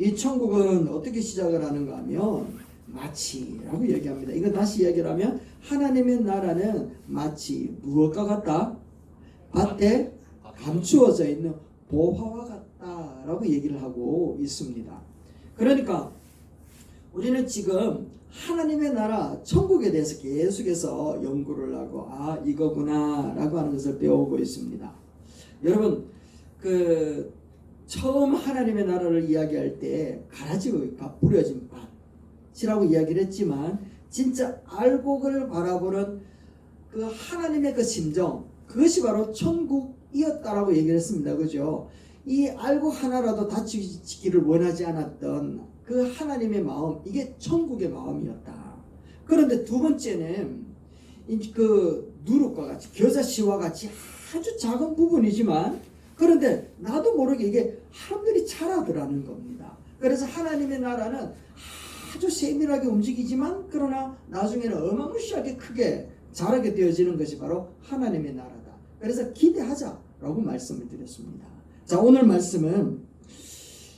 이 천국은 어떻게 시작을 하는가 하면 마치라고 얘기합니다. 이거 다시 얘기를 하면 하나님의 나라는 마치 무엇과 같다? 밭에 감추어져 있는 보화와 같다라고 얘기를 하고 있습니다. 그러니까 우리는 지금 하나님의 나라 천국에 대해서 계속해서 연구를 하고 이거구나 라고 하는 것을 배우고 있습니다. 여러분 처음 하나님의 나라를 이야기할 때 가라지가 뿌려진 밭이라고 이야기를 했지만 진짜 알곡을 바라보는 그 하나님의 그 심정, 그것이 바로 천국이었다라고 얘기를 했습니다. 그죠? 이 알곡 하나라도 다치기를 원하지 않았던 그 하나님의 마음, 이게 천국의 마음이었다. 그런데 두 번째는 그 누룩과 같이, 겨자씨와 같이 아주 작은 부분이지만 그런데 나도 모르게 이게 하늘이 자라더라는 겁니다. 그래서 하나님의 나라는 아주 세밀하게 움직이지만 그러나 나중에는 어마무시하게 크게 자라게 되어지는 것이 바로 하나님의 나라다. 그래서 기대하자라고 말씀을 드렸습니다. 자, 오늘 말씀은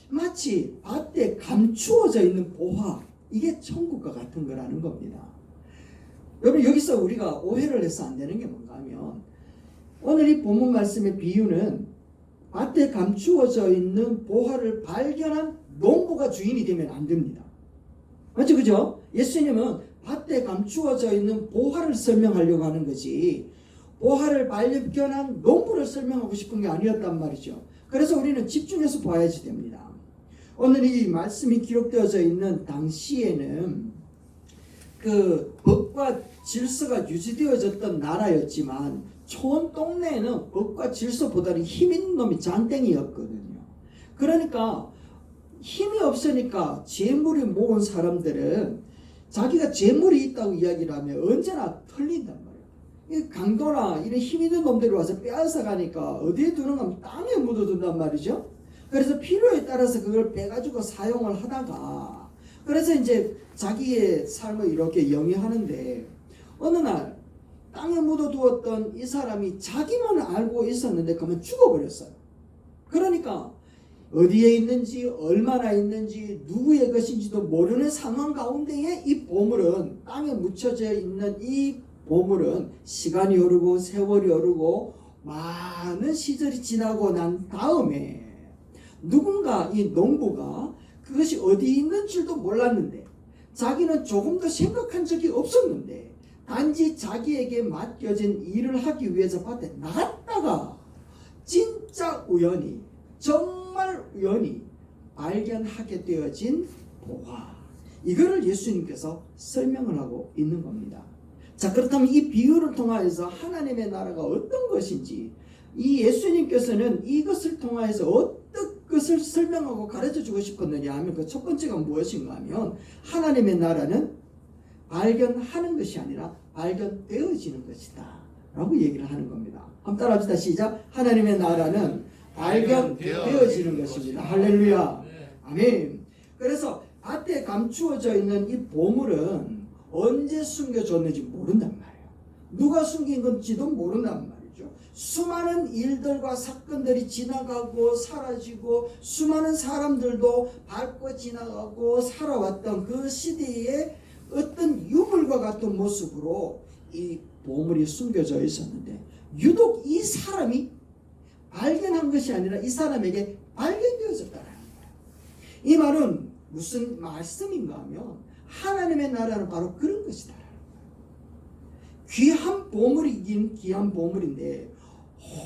마치 밭에 감추어져 있는 보화, 이게 천국과 같은 거라는 겁니다. 여러분, 여기서 우리가 오해를 해서 안 되는 게 뭔가 하면 오늘 이 본문 말씀의 비유는 밭에 감추어져 있는 보화를 발견한 농부가 주인이 되면 안 됩니다. 맞죠? 그죠? 예수님은 밭에 감추어져 있는 보화를 설명하려고 하는 거지 보화를 발견한 농부를 설명하고 싶은 게 아니었단 말이죠. 그래서 우리는 집중해서 봐야지 됩니다. 오늘 이 말씀이 기록되어져 있는 당시에는 그 법과 질서가 유지되어졌던 나라였지만 촌 동네에는 법과 질서보다는 힘 있는 놈이 장땡이었거든요. 그러니까 힘이 없으니까 재물이 모은 사람들은 자기가 재물이 있다고 이야기를 하면 언제나 털린단 말이에요. 강도나 이런 힘 있는 놈들이 와서 빼앗아 가니까 어디에 두는가 하면 땅에 묻어둔단 말이죠. 그래서 필요에 따라서 그걸 빼가지고 사용을 하다가 그래서 이제 자기의 삶을 이렇게 영위하는데 어느 날 땅에 묻어두었던 이 사람이 자기만 알고 있었는데 그만 죽어버렸어요. 그러니까 어디에 있는지 얼마나 있는지 누구의 것인지도 모르는 상황 가운데에 이 보물은 땅에 묻혀져 있는 이 보물은 시간이 흐르고 세월이 흐르고 많은 시절이 지나고 난 다음에 누군가 이 농부가 그것이 어디 있는 줄도 몰랐는데 자기는 조금도 생각한 적이 없었는데 단지 자기에게 맡겨진 일을 하기 위해서 밭에 나갔다가 진짜 우연히 정말 우연히 발견하게 되어진 보화, 이거를 예수님께서 설명을 하고 있는 겁니다. 자, 그렇다면 이 비유를 통하여서 하나님의 나라가 어떤 것인지 이 예수님께서는 이것을 통하여서 어떤 것을 설명하고 가르쳐주고 싶었느냐 하면 그 첫 번째가 무엇인가 하면 하나님의 나라는 발견하는 것이 아니라 발견되어지는 것이다 라고 얘기를 하는 겁니다. 한번 따라합시다. 시작. 하나님의 나라는 발견되어지는 것입니다. 할렐루야. 아멘. 그래서 밭에 감추어져 있는 이 보물은 언제 숨겨졌는지 모른단 말이에요. 누가 숨긴 건지도 모른단 말이죠. 수많은 일들과 사건들이 지나가고 사라지고 수많은 사람들도 밟고 지나가고 살아왔던 그 시대에 어떤 유물과 같은 모습으로 이 보물이 숨겨져 있었는데 유독 이 사람이 발견한 것이 아니라 이 사람에게 발견되어졌다는 거예요. 이 말은 무슨 말씀인가 하면 하나님의 나라는 바로 그런 것이다. 귀한 보물이긴 귀한 보물인데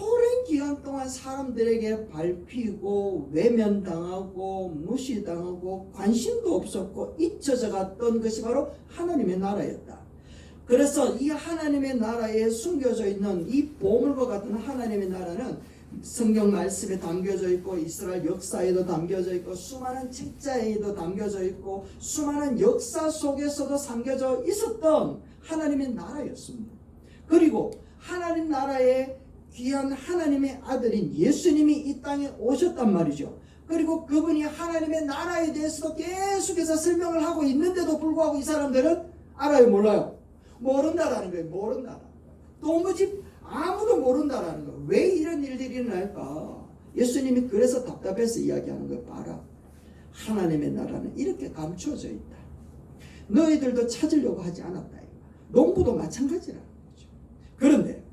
오랜 기간 동안 사람들에게 밟히고 외면당하고 무시당하고 관심도 없었고 잊혀져 갔던 것이 바로 하나님의 나라였다. 그래서 이 하나님의 나라에 숨겨져 있는 이 보물과 같은 하나님의 나라는 성경 말씀에 담겨져 있고 이스라엘 역사에도 담겨져 있고 수많은 책자에도 담겨져 있고 수많은 역사 속에서도 담겨져 있었던 하나님의 나라였습니다. 그리고 하나님 나라에 귀한 하나님의 아들인 예수님이 이 땅에 오셨단 말이죠. 그리고 그분이 하나님의 나라에 대해서도 계속해서 설명을 하고 있는데도 불구하고 이 사람들은 알아요, 몰라요? 모른다라는 거예요. 모른다. 도무지 아무도 모른다라는 거예요. 왜 이런 일들이 일어날까? 예수님이 그래서 답답해서 이야기하는 거예요. 봐라. 하나님의 나라는 이렇게 감추어져 있다. 너희들도 찾으려고 하지 않았다. 농부도 마찬가지라는 거죠. 그런데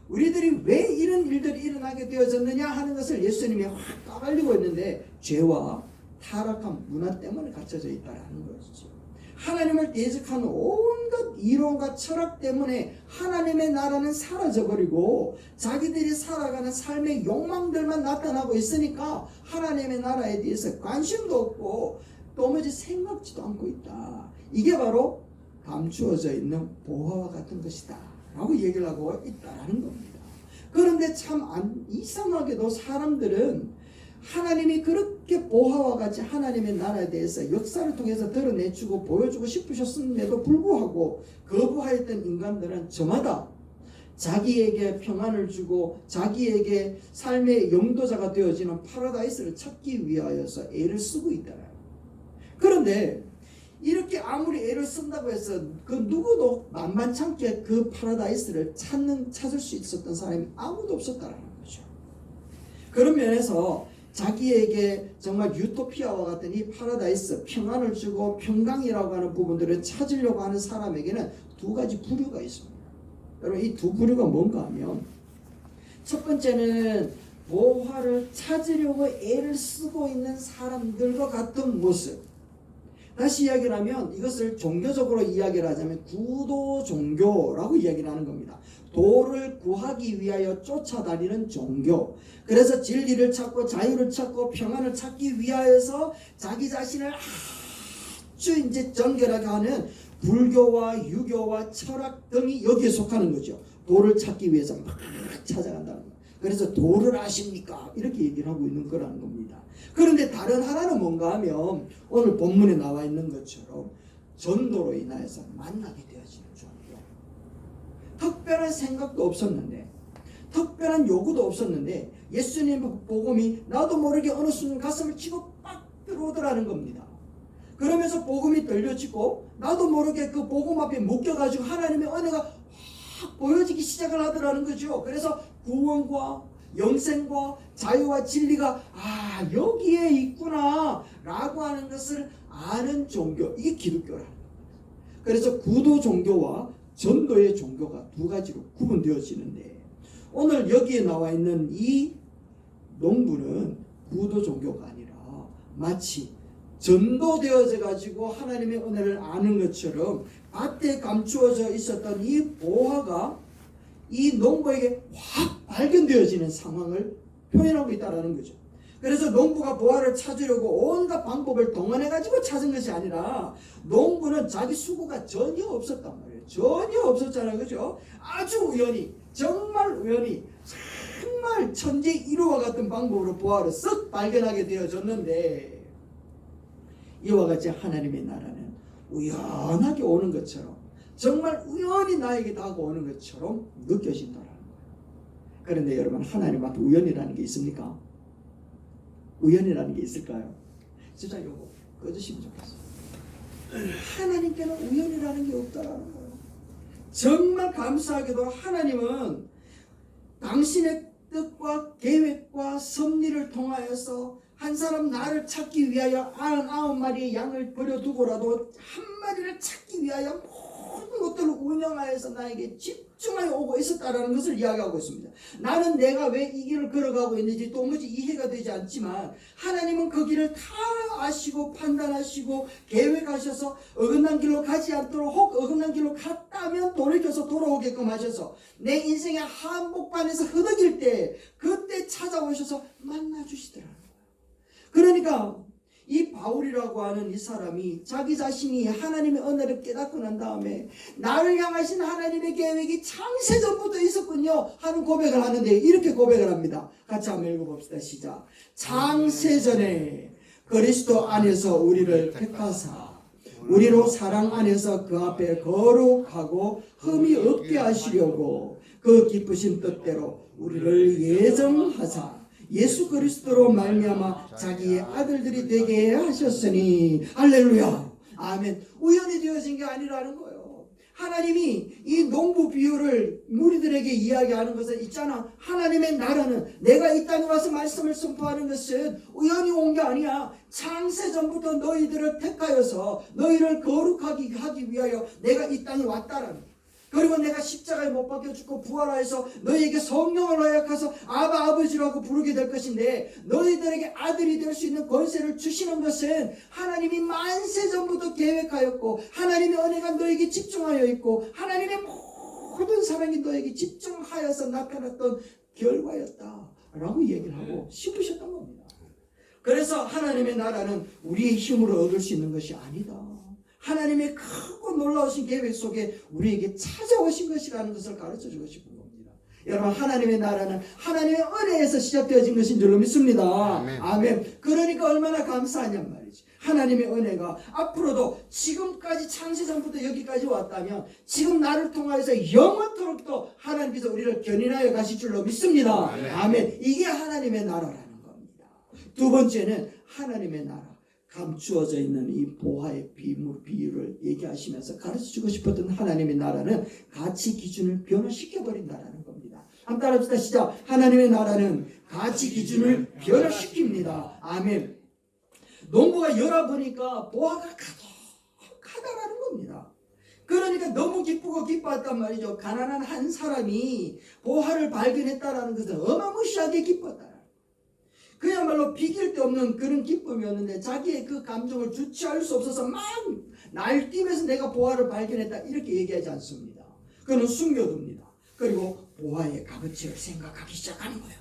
우리들이 왜 이런 일들이 일어나게 되어졌느냐 하는 것을 예수님이 확 까발리고 있는데 죄와 타락한 문화 때문에 갖춰져 있다는 것이죠. 하나님을 대적하는 온갖 이론과 철학 때문에 하나님의 나라는 사라져버리고 자기들이 살아가는 삶의 욕망들만 나타나고 있으니까 하나님의 나라에 대해서 관심도 없고 도무지 생각지도 않고 있다. 이게 바로 감추어져 있는 보화와 같은 것이다 라고 얘기를 하고 있다는 겁니다. 그런데 참 이상하게도 사람들은 하나님이 그렇게 보화와 같이 하나님의 나라에 대해서 역사를 통해서 드러내주고 보여주고 싶으셨음에도 불구하고 거부하였던 인간들은 저마다 자기에게 평안을 주고 자기에게 삶의 영도자가 되어지는 파라다이스를 찾기 위하여서 애를 쓰고 있더라. 그런데 이렇게 아무리 애를 쓴다고 해서 그 누구도 만만찮게 그 파라다이스를 찾을 수 있었던 사람이 아무도 없었다는 거죠. 그런 면에서 자기에게 정말 유토피아와 같은 이 파라다이스, 평안을 주고 평강이라고 하는 부분들을 찾으려고 하는 사람에게는 두 가지 부류가 있습니다. 여러분, 이 두 부류가 뭔가 하면, 첫 번째는 보화를 찾으려고 애를 쓰고 있는 사람들과 같은 모습. 다시 이야기를 하면 이것을 종교적으로 이야기를 하자면 구도 종교라고 이야기를 하는 겁니다. 도를 구하기 위하여 쫓아다니는 종교. 그래서 진리를 찾고 자유를 찾고 평안을 찾기 위하여서 자기 자신을 아주 이제 정결하게 하는 불교와 유교와 철학 등이 여기에 속하는 거죠. 도를 찾기 위해서 막 찾아간다는 거예요. 그래서 도를 아십니까? 이렇게 얘기를 하고 있는 거라는 겁니다. 그런데 다른 하나는 뭔가 하면 오늘 본문에 나와 있는 것처럼 전도로 인하여서 만나게 되어지는 종교. 특별한 생각도 없었는데, 특별한 요구도 없었는데 예수님의 복음이 나도 모르게 어느 순간 가슴을 치고 빡 들어오더라는 겁니다. 그러면서 복음이 들려지고 나도 모르게 그 복음 앞에 묶여가지고 하나님의 은혜가 확 보여지기 시작을 하더라는 거죠. 그래서 구원과 영생과 자유와 진리가 여기에 있구나 라고 하는 것을 아는 종교, 이게 기독교라는 겁니다. 그래서 구도 종교와 전도의 종교가 두 가지로 구분되어지는데, 오늘 여기에 나와 있는 이 농부는 구도 종교가 아니라 마치 전도되어져 가지고 하나님의 은혜를 아는 것처럼 밭에 감추어져 있었던 이 보화가 이 농부에게 확 발견되어지는 상황을 표현하고 있다는 거죠. 그래서 농부가 보화를 찾으려고 온갖 방법을 동원해 가지고 찾은 것이 아니라, 농부는 자기 수고가 전혀 없었단 말이에요. 전혀 없었잖아요. 그죠? 아주 우연히, 정말 우연히, 정말 천재 1호와 같은 방법으로 보화를 쓱 발견하게 되어졌는데, 이와 같이 하나님의 나라는 우연하게 오는 것처럼, 정말 우연히 나에게 다가오는 것처럼 느껴진다는 거예요. 그런데 여러분, 하나님 앞에 우연이라는 게 있습니까? 우연이라는 게 있을까요? 진짜 요거 꺼주시면 좋겠어요. 하나님께는 우연이라는 게 없다라는 거예요. 정말 감사하게도 하나님은 당신의 뜻과 계획과 섭리를 통하여서 한 사람 나를 찾기 위하여 99마리의 양을 버려두고라도 한 마리를 찾기 위하여 모든 것들을 운영하여서 나에게 집중하여 오고 있었다는 것을 이야기하고 있습니다. 나는 내가 왜 이 길을 걸어가고 있는지 도무지 이해가 되지 않지만 하나님은 그 길을 다 아시고 판단하시고 계획하셔서 어긋난 길로 가지 않도록, 혹 어긋난 길로 갔다면 돌이켜서 돌아오게끔 하셔서 내 인생의 한복판에서 흐느낄 때 그때 찾아오셔서 만나주시더라고요. 그러니까 이 바울이라고 하는 이 사람이 자기 자신이 하나님의 은혜를 깨닫고 난 다음에 나를 향하신 하나님의 계획이 창세전부터 있었군요 하는 고백을 하는데, 이렇게 고백을 합니다. 같이 한번 읽어봅시다. 시작. 창세전에 그리스도 안에서 우리를 택하사 우리로 사랑 안에서 그 앞에 거룩하고 흠이 없게 하시려고 그 기쁘신 뜻대로 우리를 예정하사 예수 그리스도로 말미암아 자기의 아들들이 되게 하셨으니, 할렐루야, 아멘. 우연히 되어진 게 아니라는 거예요. 하나님이 이 농부 비유를 무리들에게 이야기하는 것은 있잖아. 하나님의 나라는 내가 이 땅에 와서 말씀을 선포하는 것은 우연히 온 게 아니야. 창세전부터 너희들을 택하여서 너희를 거룩하게 하기 위하여 내가 이 땅에 왔다라는 거야. 그리고 내가 십자가에 못 박혀 죽고 부활하여서 너희에게 성령을 허락해서 아바 아버지라고 부르게 될 것인데 너희들에게 아들이 될 수 있는 권세를 주시는 것은 하나님이 만세 전부터 계획하였고 하나님의 은혜가 너에게 집중하여 있고 하나님의 모든 사랑이 너에게 집중하여서 나타났던 결과였다라고 얘기를 하고 싶으셨던 겁니다. 그래서 하나님의 나라는 우리의 힘으로 얻을 수 있는 것이 아니다. 하나님의 크고 놀라우신 계획 속에 우리에게 찾아오신 것이라는 것을 가르쳐주고 싶은 겁니다. 여러분, 하나님의 나라는 하나님의 은혜에서 시작되어진 것인 줄로 믿습니다. 아멘. 아멘. 그러니까 얼마나 감사하냔 말이지. 하나님의 은혜가 앞으로도 지금까지 창세전부터 여기까지 왔다면 지금 나를 통하여서 영원토록 또 하나님께서 우리를 견인하여 가실 줄로 믿습니다. 아멘. 아멘. 이게 하나님의 나라라는 겁니다. 두 번째는 하나님의 나라. 감추어져 있는 이 보화의 비유를 얘기하시면서 가르쳐주고 싶었던 하나님의 나라는 가치 기준을 변화시켜버린다는 겁니다. 한번 따라합시다. 시작. 하나님의 나라는 가치 기준을 변화시킵니다. 아멘. 농부가 열어보니까 보화가 가득하다라는 겁니다. 그러니까 너무 기쁘고 기뻤단 말이죠. 가난한 한 사람이 보화를 발견했다라는 것은 어마무시하게 기뻤다. 그야말로 비길 데 없는 그런 기쁨이었는데 자기의 그 감정을 주체할 수 없어서 막 날뛰면서 내가 보화를 발견했다 이렇게 얘기하지 않습니다. 그는 숨겨둡니다. 그리고 보화의 값어치를 생각하기 시작하는 거예요.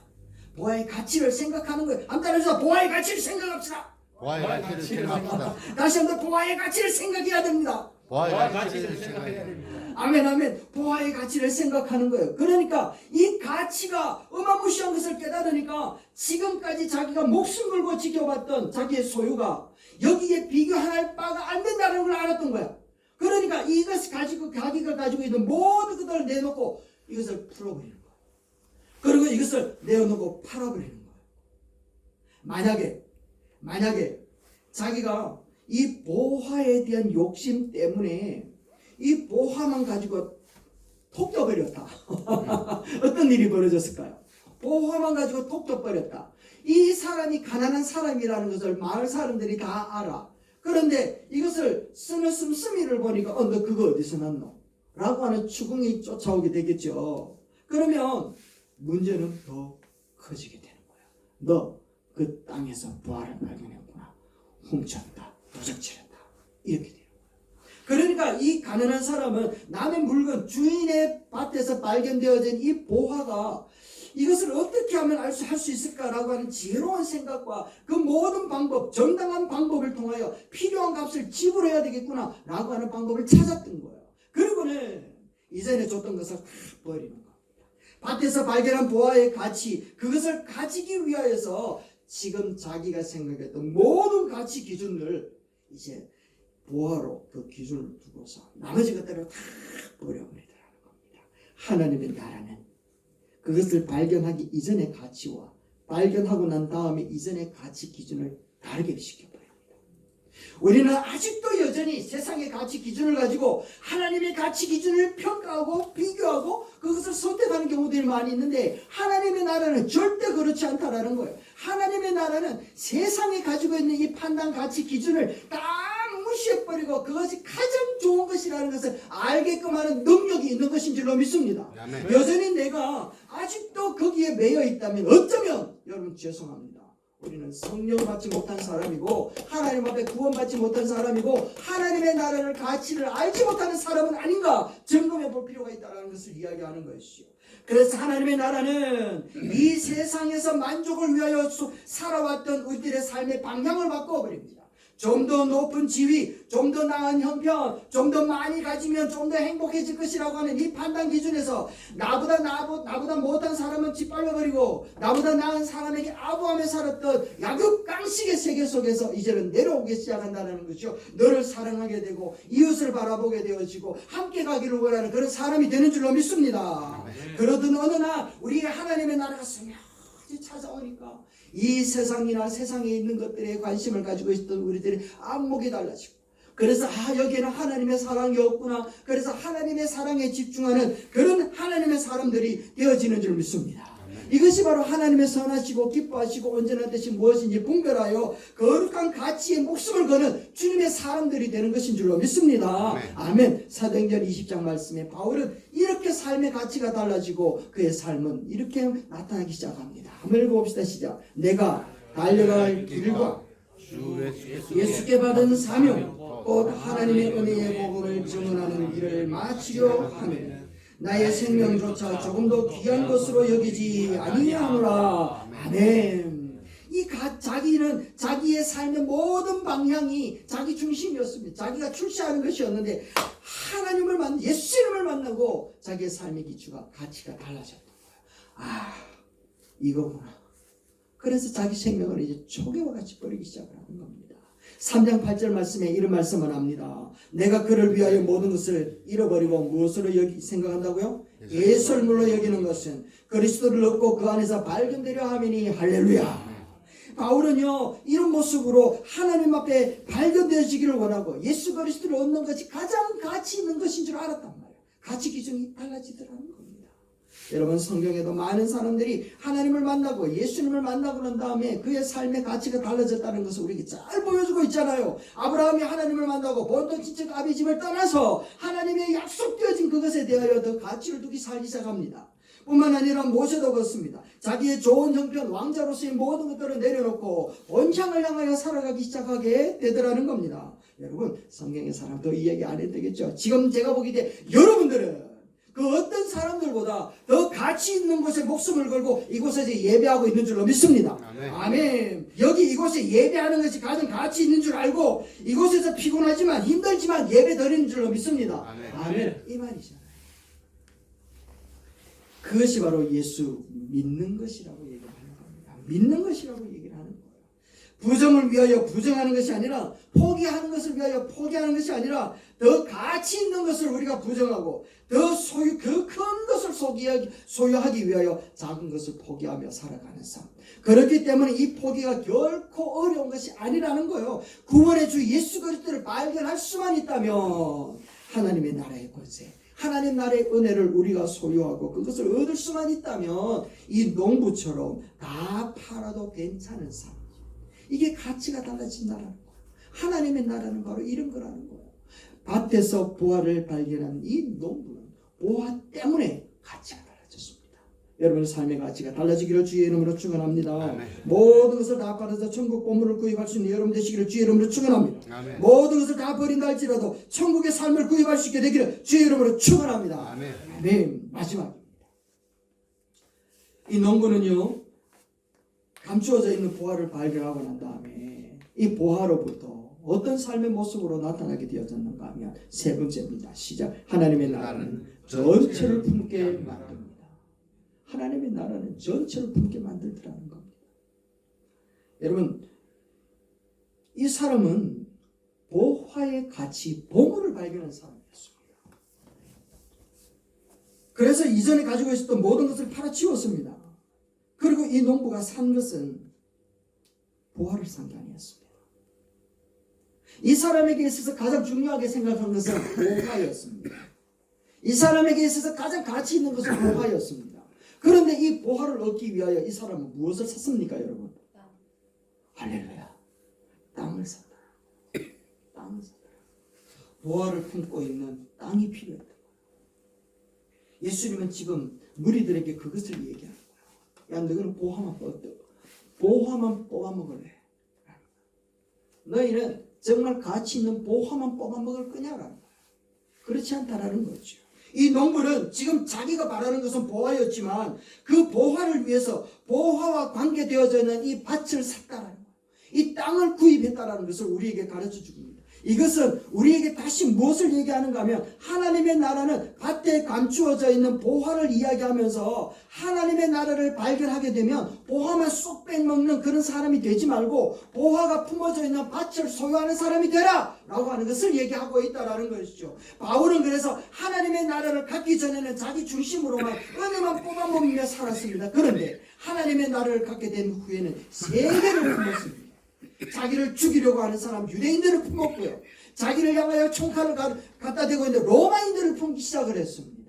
보화의 가치를 생각하는 거예요. 한번 따라해서 보화의 가치를 생각합시다. 보화의 가치를 생각합시다. 다시 한번 보화의 가치를 생각해야 됩니다. 보화의 가치를 생각해야 됩니다. 아멘 아멘. 보화의 가치를 생각하는 거예요. 그러니까 이 가치가 어마무시한 것을 깨달으니까 지금까지 자기가 목숨 걸고 지켜봤던 자기의 소유가 여기에 비교할 바가 안 된다는 걸 알았던 거야. 그러니까 이것을 가지고 자기가 가지고 있는 모든 것들을 내놓고 이것을 풀어버리는 거야. 그리고 이것을 내어놓고 팔아버리는 거야. 만약에 자기가 이 보화에 대한 욕심 때문에 이 보화만 가지고 톡 져버렸다. 어떤 일이 벌어졌을까요? 보화만 가지고 톡 져버렸다. 이 사람이 가난한 사람이라는 것을 마을 사람들이 다 알아. 그런데 이것을 쓰는 씀씀이를 보니까 너 그거 어디서 났노? 라고 하는 추궁이 쫓아오게 되겠죠. 그러면 문제는 더 커지게 되는 거야. 너 그 땅에서 보화를 발견했구나. 훔쳤다. 도적질했다. 이렇게 돼요. 그러니까 이 가난한 사람은 남의 물건, 주인의 밭에서 발견되어진 이 보화가 이것을 어떻게 하면 할 수 있을까라고 하는 지혜로운 생각과 그 모든 방법, 정당한 방법을 통하여 필요한 값을 지불해야 되겠구나 라고 하는 방법을 찾았던 거예요. 그리고는 이전에 줬던 것을 다 버리는 겁니다. 밭에서 발견한 보화의 가치, 그것을 가지기 위하여서 지금 자기가 생각했던 모든 가치 기준을 이제 보화로 그 기준을 두고서 나머지 것들을 다 버려버리더라는 겁니다. 하나님의 나라는 그것을 발견하기 이전의 가치와 발견하고 난 다음에 이전의 가치 기준을 다르게 시켜버립니다. 우리는 아직도 여전히 세상의 가치 기준을 가지고 하나님의 가치 기준을 평가하고 비교하고 그것을 선택하는 경우들이 많이 있는데 하나님의 나라는 절대 그렇지 않다라는 거예요. 하나님의 나라는 세상이 가지고 있는 이 판단 가치 기준을 다 무시해버리고 그것이 가장 좋은 것이라는 것을 알게끔 하는 능력이 있는 것인 줄로 믿습니다. 아멘. 여전히 내가 아직도 거기에 매여 있다면 어쩌면 여러분 죄송합니다. 우리는 성령을 받지 못한 사람이고 하나님 앞에 구원받지 못한 사람이고 하나님의 나라를 가치를 알지 못하는 사람은 아닌가 점검해 볼 필요가 있다는 것을 이야기하는 것이죠. 그래서 하나님의 나라는 이 세상에서 만족을 위하여 살아왔던 우리들의 삶의 방향을 바꿔버립니다. 좀 더 높은 지위, 좀 더 나은 형편, 좀 더 많이 가지면 좀 더 행복해질 것이라고 하는 이 판단 기준에서 나보다 못한 사람은 짓밟아버리고 나보다 나은 사람에게 아부하며 살았던 약육강식의 세계 속에서 이제는 내려오기 시작한다는 것이죠. 너를 사랑하게 되고 이웃을 바라보게 되어지고 함께 가기를 원하는 그런 사람이 되는 줄로 믿습니다. 그러던 어느 날 우리의 하나님의 나라가 스며시 찾아오니까 이 세상이나 세상에 있는 것들에 관심을 가지고 있던 우리들의 안목이 달라지고 그래서 여기에는 하나님의 사랑이 없구나. 그래서 하나님의 사랑에 집중하는 그런 하나님의 사람들이 되어지는 줄 믿습니다. 이것이 바로 하나님의 선하시고 기뻐하시고 온전한 뜻이 무엇인지 분별하여 거룩한 가치에 목숨을 거는 주님의 사람들이 되는 것인 줄로 믿습니다. 아멘. 사도행전 20장 말씀에 바울은 이렇게 삶의 가치가 달라지고 그의 삶은 이렇게 나타나기 시작합니다. 한번 읽어봅시다. 시작. 내가 달려갈 길과 예수께 받은 사명 곧 하나님의 은혜의 복음을 증언하는 일을 마치려 하며 나의 생명조차 조금도 귀한 것으로 여기지 아니하노라. 아멘. 자기는 자기의 삶의 모든 방향이 자기 중심이었습니다. 자기가 출세하는 것이었는데 하나님을 예수님을 만나고 자기의 삶의 기초가 가치가 달라졌던 거예요. 이거구나. 그래서 자기 생명을 이제 초계와 같이 버리기 시작하는 겁니다. 3장 8절 말씀에 이런 말씀을 합니다. 내가 그를 위하여 모든 것을 잃어버리고 무엇으로 생각한다고요? 예설물로 여기는 것은 그리스도를 얻고 그 안에서 발견되려 하미니. 할렐루야. 바울은요 이런 모습으로 하나님 앞에 발견되어지기를 원하고 예수 그리스도를 얻는 것이 가장 가치 있는 것인 줄 알았단 말이에요. 가치 기준이 달라지더라는 겁니다. 여러분 성경에도 많은 사람들이 하나님을 만나고 예수님을 만나고 난 다음에 그의 삶의 가치가 달라졌다는 것을 우리에게 잘 보여주고 있잖아요. 아브라함이 하나님을 만나고 본토 친척 아비 집을 떠나서 하나님의 약속되어진 그것에 대하여 더 가치를 두기 살기 시작합니다. 뿐만 아니라 모세도 그렇습니다. 자기의 좋은 형편 왕자로서의 모든 것들을 내려놓고 본향을 향하여 살아가기 시작하게 되더라는 겁니다. 여러분 성경의 사람도 이 얘기 안 해도 되겠죠. 지금 제가 보기에 여러분들은 그 어떤 사람들보다 더 가치 있는 곳에 목숨을 걸고 이곳에서 예배하고 있는 줄로 믿습니다. 아멘. 여기 이곳에 예배하는 것이 가장 가치 있는 줄 알고 이곳에서 피곤하지만 힘들지만 예배 드리는 줄로 믿습니다. 아멘. 이 말이잖아요. 그것이 바로 예수 믿는 것이라고 얘기를 하는 겁니다. 믿는 것이라고 얘기를 하는 거예요. 부정을 위하여 부정하는 것이 아니라 포기하는 것을 위하여 포기하는 것이 아니라 더 가치 있는 것을 우리가 부정하고 더 그 큰 것을 소유하기 위하여 작은 것을 포기하며 살아가는 삶. 그렇기 때문에 이 포기가 결코 어려운 것이 아니라는 거예요. 구원의 주 예수 그리스도를 발견할 수만 있다면 하나님의 나라의 권세, 하나님 나라의 은혜를 우리가 소유하고 그것을 얻을 수만 있다면 이 농부처럼 다 팔아도 괜찮은 삶. 이게 가치가 달라진다는 거예요. 하나님의 나라는 바로 이런 거라는 거예요. 밭에서 보화를 발견한 이 농부는 보화 때문에 가치가 달라졌습니다. 여러분의 삶의 가치가 달라지기를 주의 이름으로 축원합니다. 모든 것을 다 팔아서 천국 보물을 구입할 수 있는 여러분 되시기를 주의 이름으로 축원합니다. 모든 것을 다 버린다 할지라도 천국의 삶을 구입할 수 있게 되기를 주의 이름으로 축원합니다. 아멘. 마지막입니다. 이 농부는요 감추어져 있는 보화를 발견하고 난 다음에 이 보화로부터 어떤 삶의 모습으로 나타나게 되어졌는가 하면 세 번째입니다. 시작. 하나님의 나라는 전체를 품게 만듭니다. 하나님의 나라는 전체를 품게 만들더라는 겁니다. 여러분 이 사람은 보화의 가치, 보물을 발견한 사람이었습니다. 그래서 이전에 가지고 있었던 모든 것을 팔아치웠습니다. 그리고 이 농부가 산 것은 보화를 산 게 아니었습니다. 이 사람에게 있어서 가장 중요하게 생각한 것은 보화였습니다. 이 사람에게 있어서 가장 가치 있는 것은 보화였습니다. 그런데 이 보화를 얻기 위하여 이 사람은 무엇을 샀습니까, 여러분? 할렐루야. 땅을 샀다. 땅을 샀다. 보화를 품고 있는 땅이 필요했다. 예수님은 지금 무리들에게 그것을 얘기하는 거야. 야, 너희는 보화만 뽑아먹을래. 너희는 정말 가치 있는 보화만 뽑아먹을 거냐라는 거야. 그렇지 않다라는 거죠. 이 농부는 지금 자기가 바라는 것은 보화였지만 그 보화를 위해서 보화와 관계되어져 있는 이 밭을 샀다라는 거야. 이 땅을 구입했다라는 것을 우리에게 가르쳐 줍니다. 이것은 우리에게 다시 무엇을 얘기하는가 하면 하나님의 나라는 밭에 감추어져 있는 보화를 이야기하면서 하나님의 나라를 발견하게 되면 보화만 쏙 빼먹는 그런 사람이 되지 말고 보화가 품어져 있는 밭을 소유하는 사람이 되라 라고 하는 것을 얘기하고 있다라는 것이죠. 바울은 그래서 하나님의 나라를 갖기 전에는 자기 중심으로만 은혜만 뽑아먹으며 살았습니다. 그런데 하나님의 나라를 갖게 된 후에는 세계를 품었습니다. 자기를 죽이려고 하는 사람 유대인들을 품었고요. 자기를 향하여 총칼을 갖다 대고 있는 로마인들을 품기 시작을 했습니다.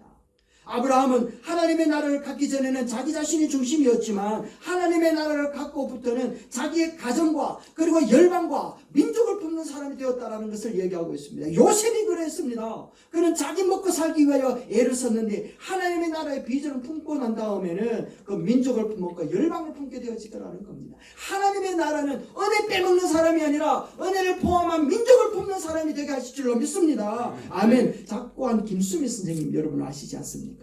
아브라함은 하나님의 나라를 갖기 전에는 자기 자신이 중심이었지만 하나님의 나라를 갖고부터는 자기의 가정과 그리고 열방과 민족을 품는 사람이 되었다라는 것을 얘기하고 있습니다. 요셉이 그랬습니다. 그는 자기 먹고 살기 위하여 애를 썼는데 하나님의 나라의 비전을 품고 난 다음에는 그 민족을 품었고 열방을 품게 되어지더라는 겁니다. 하나님의 나라는 은혜 빼먹는 사람이 아니라 은혜를 포함한 민족을 품는 사람이 되게 하실 줄로 믿습니다. 아멘. 작고한 김수미 선생님 여러분 아시지 않습니까?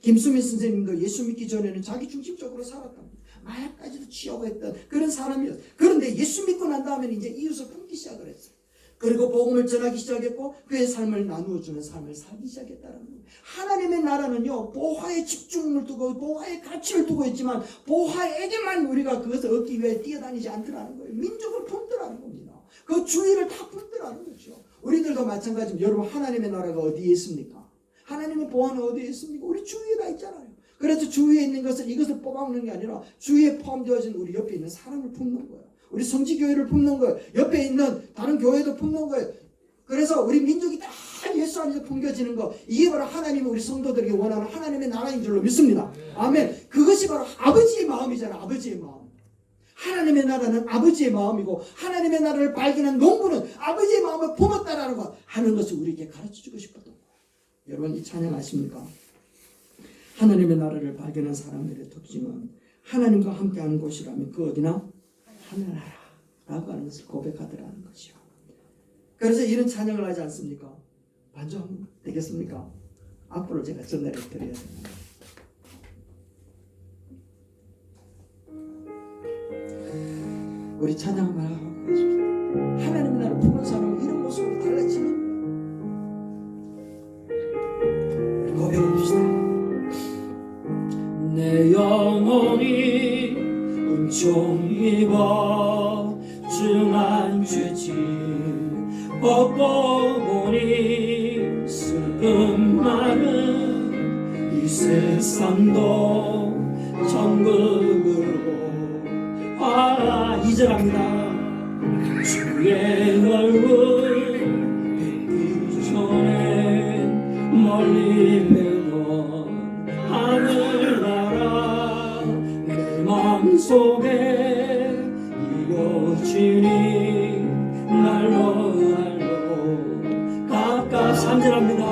김수미 선생님도 예수 믿기 전에는 자기 중심적으로 살았답니다. 마약까지도 취하고 했던 그런 사람이었어요. 그런데 예수 믿고 난 다음에는 이제 이웃을 품기 시작을 했어요. 그리고 복음을 전하기 시작했고 그의 삶을 나누어주는 삶을 살기 시작했다는 거예요. 하나님의 나라는요, 보화에 집중을 두고 보화에 가치를 두고 있지만 보화에게만 우리가 그것을 얻기 위해 뛰어다니지 않더라는 거예요. 민족을 품더라는 겁니다. 그 주위를 다 품더라는 거죠. 우리들도 마찬가지입니다. 여러분, 하나님의 나라가 어디에 있습니까? 하나님의 보화는 어디에 있습니까? 우리 주위에 다 있잖아요. 그래서 주위에 있는 것을 이것을 뽑아먹는 게 아니라 주위에 포함되어진 우리 옆에 있는 사람을 품는 거예요. 우리 성지교회를 품는 거예요. 옆에 있는 다른 교회도 품는 거예요. 그래서 우리 민족이 다 예수 안에서 품겨지는 거, 이게 바로 하나님이 우리 성도들에게 원하는 하나님의 나라인 줄로 믿습니다. 아멘. 그것이 바로 아버지의 마음이잖아요. 아버지의 마음. 하나님의 나라는 아버지의 마음이고 하나님의 나라를 발견한 농부는 아버지의 마음을 품었다라는 거 하는 것을 우리에게 가르쳐주고 싶었던 거예요. 여러분, 이 찬양 아십니까? 하나님의 나라를 발견한 사람들의 특징은 하나님과 함께하는 곳이라면 그 어디나 하늘나라라고 하는 것을 고백하더라는 것이요. 그래서 이런 찬양을 하지 않습니까? 반주하면 되겠습니까? 앞으로 제가 전달해 드려야 됩니다. 우리 찬양 한번 하고 계십시다. 하나님의 나라를 품은 사람은 이런 모습으로 달라지는 고백합시다. 내 영혼이 은총 입어 중한 죄짐 벗고 보니 슬픔 많은 이 세상도 천국으로 와라. 이절합니다. 주의 얼굴 뵙기 전에 멀리 뵈던 하늘나라 내 마음속에 이루어지니 날로 가까 산절합니다.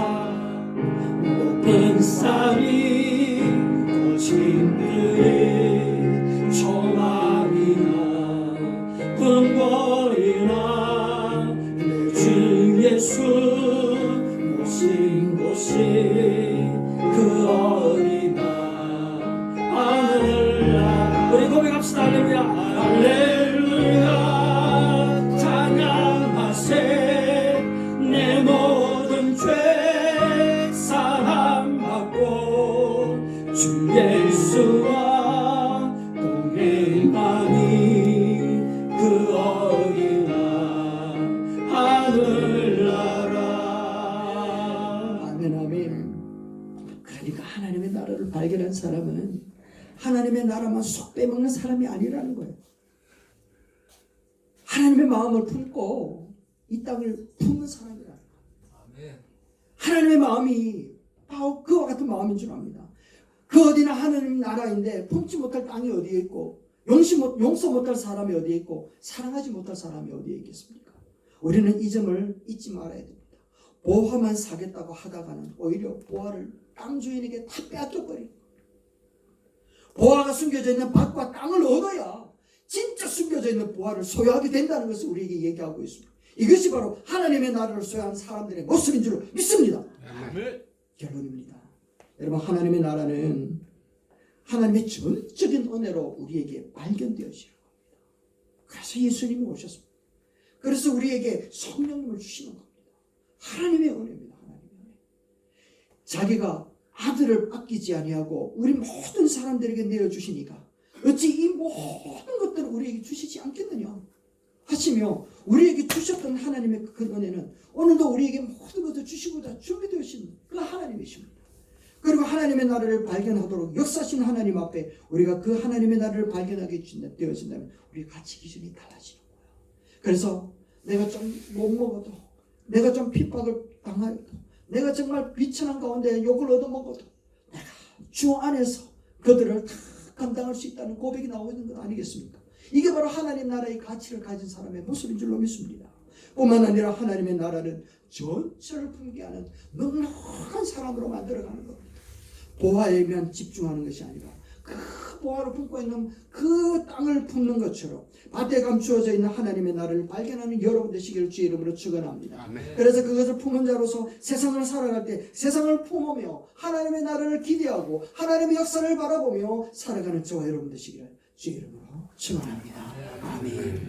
높은 산이 거친들이 초막이나 궁궐이나 내 주 예수 모신 곳이 그 어디나 하늘나라. 우리 고백합시다. 할렐루야 할렐루야 찬양하세. 내 모든 죄 사함받고 주 예수와 동행하니 그 어디나 하늘나라. 아멘 아멘. 그러니까 하나님의 나라를 발견한 사람은 하나님의 나라만 쏙 빼먹는 사람이 아니라는 거예요. 하나님의 마음을 품고 이 땅을 품는 사람이라는 거예요. 하나님의 마음이 바로 그와 같은 마음인 줄 압니다. 그 어디나 하나님 나라인데 품지 못할 땅이 어디에 있고 용서 못할 사람이 어디에 있고 사랑하지 못할 사람이 어디에 있겠습니까? 우리는 이 점을 잊지 말아야 됩니다. 보화만 사겠다고 하다가는 오히려 보화를 땅 주인에게 다 빼앗겨버리는 거예요. 보화가 숨겨져 있는 밭과 땅을 얻어야 진짜 숨겨져 있는 보화를 소유하게 된다는 것을 우리에게 얘기하고 있습니다. 이것이 바로 하나님의 나라를 소유한 사람들의 모습인 줄 믿습니다. 결론입니다. 여러분, 하나님의 나라는 하나님의 전적인 은혜로 우리에게 발견되어지는 겁니다. 그래서 예수님이 오셨습니다. 그래서 우리에게 성령님을 주시는 겁니다. 하나님의 은혜입니다. 하나님의 은혜. 자기가 아들을 아끼지 아니하고 우리 모든 사람들에게 내어주시니까 어찌 이 모든 것들을 우리에게 주시지 않겠느냐 하시며 우리에게 주셨던 하나님의 그 은혜는 오늘도 우리에게 모든 것을 주시고자 준비되어진 그 하나님이십니다. 그리고 하나님의 나라를 발견하도록 역사하신 하나님 앞에 우리가 그 하나님의 나라를 발견하게 되어진다면 우리의 가치 기준이 달라지는 거예요. 그래서 내가 좀 못 먹어도, 내가 좀 핍박을 당하여도, 내가 정말 비천한 가운데 욕을 얻어먹어도 내가 주 안에서 그들을 다 감당할 수 있다는 고백이 나오고 있는 것 아니겠습니까? 이게 바로 하나님 나라의 가치를 가진 사람의 모습인 줄로 믿습니다. 뿐만 아니라 하나님의 나라는 전체를 품게하는 넉넉한 사람으로 만들어가는 겁니다. 보화에만 집중하는 것이 아니라 그 보화를 품고 있는 그 땅을 품는 것처럼 밭에 감추어져 있는 하나님의 나라를 발견하는 여러분 되시기를 주의 이름으로 축원합니다. 아멘. 그래서 그것을 품은 자로서 세상을 살아갈 때 세상을 품으며 하나님의 나라를 기대하고 하나님의 역사를 바라보며 살아가는 저와 여러분 되시기를 주의 이름으로 축원합니다. 아멘.